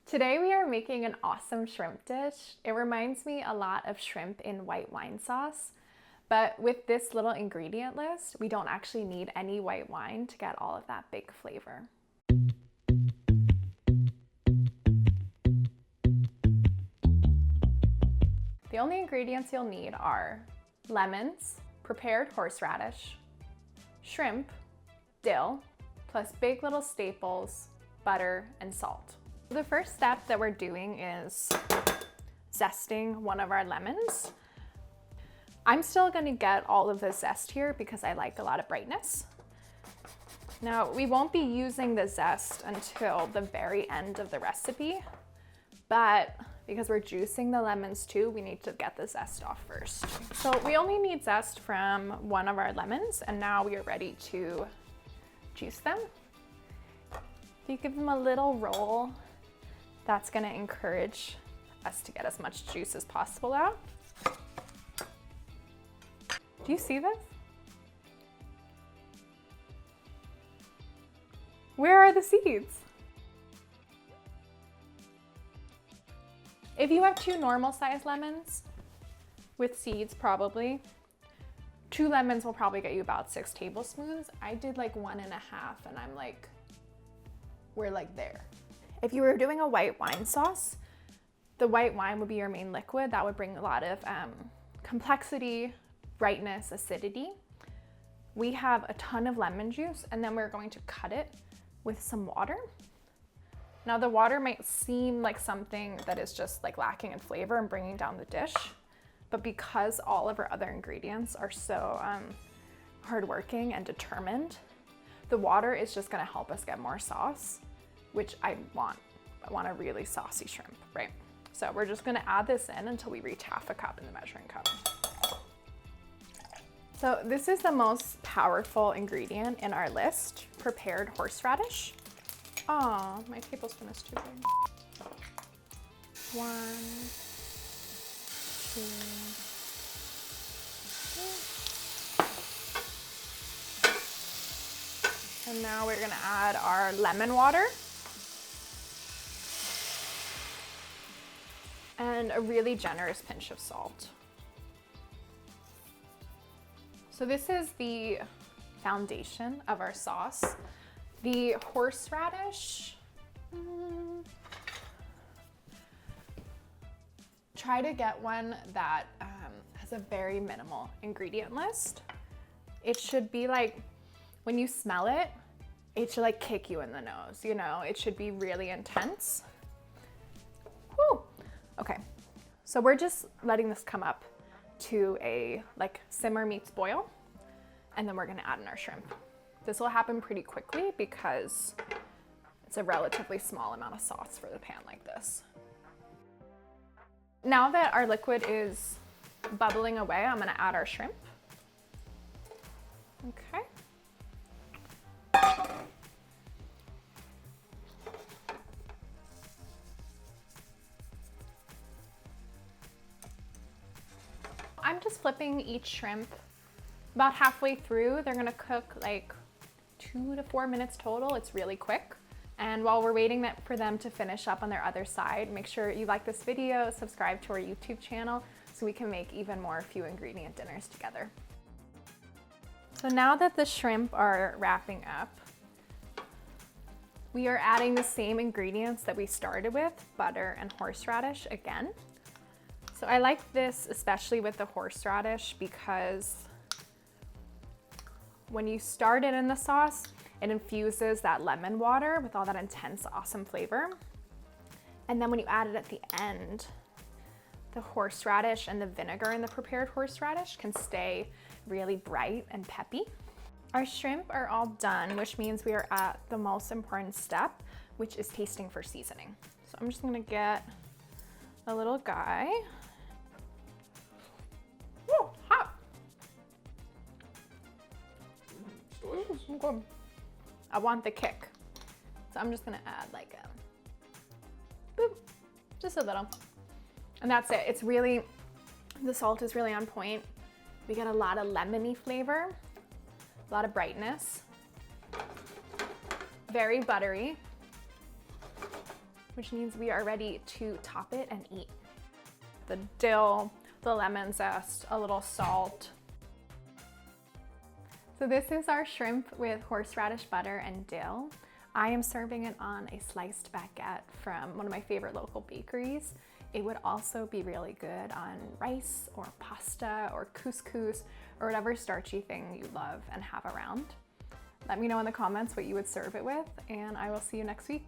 Today we are making an awesome shrimp dish. It reminds me a lot of shrimp in white wine sauce, but with this little ingredient list, we don't actually need any white wine to get all of that big flavor. The only ingredients you'll need are lemons, prepared horseradish, shrimp, dill, plus big little staples, butter, and salt. The first step that we're doing is zesting one of our lemons. I'm still gonna get all of the zest here because I like a lot of brightness. Now, we won't be using the zest until the very end of the recipe, but because we're juicing the lemons too, we need to get the zest off first. So we only need zest from one of our lemons, and now we are ready to juice them. You give them a little roll. That's gonna encourage us to get as much juice as possible out. Do you see this? Where are the seeds? If you have 2 normal sized lemons with seeds, probably 2 lemons will probably get you about 6 tablespoons. I did like 1.5 and I'm like, we're like there. If you were doing a white wine sauce, the white wine would be your main liquid. That would bring a lot of complexity, brightness, acidity. We have a ton of lemon juice, and then we're going to cut it with some water. Now the water might seem like something that is just like lacking in flavor and bringing down the dish, but because all of our other ingredients are so hardworking and determined, the water is just gonna help us get more sauce, which I want. I want a really saucy shrimp, right? So we're just gonna add this in until we reach 1/2 cup in the measuring cup. So this is the most powerful ingredient in our list, prepared horseradish. Oh, my tablespoon is too big. 1, 2, 3. And now we're gonna add our lemon water. And a really generous pinch of salt. So this is the foundation of our sauce. The horseradish, try to get one that has a very minimal ingredient list. It should be like, when you smell it, it should like kick you in the nose, you know? It should be really intense. Whew. Okay, so we're just letting this come up to a like simmer meets boil, and then we're gonna add in our shrimp. This will happen pretty quickly because it's a relatively small amount of sauce for the pan like this. Now that our liquid is bubbling away, I'm gonna add our shrimp. Okay. I'm just flipping each shrimp about halfway through. They're gonna cook like 2 to 4 minutes total. It's really quick. And while we're waiting for them to finish up on their other side, make sure you like this video, subscribe to our YouTube channel so we can make even more few ingredient dinners together. So now that the shrimp are wrapping up, we are adding the same ingredients that we started with, butter and horseradish again. So I like this especially with the horseradish because when you start it in the sauce, it infuses that lemon water with all that intense, awesome flavor. And then when you add it at the end, the horseradish and the vinegar in the prepared horseradish can stay really bright and peppy. Our shrimp are all done, which means we are at the most important step, which is tasting for seasoning. So I'm just gonna get a little guy. Woo, hot. Good. I want the kick. So I'm just gonna add like a boop, just a little. And that's it. It's really, the salt is really on point. We get a lot of lemony flavor, a lot of brightness, very buttery, which means we are ready to top it and eat. The dill, the lemon zest, a little salt. So this is our shrimp with horseradish butter and dill. I am serving it on a sliced baguette from one of my favorite local bakeries. It would also be really good on rice or pasta or couscous or whatever starchy thing you love and have around. Let me know in the comments what you would serve it with, and I will see you next week.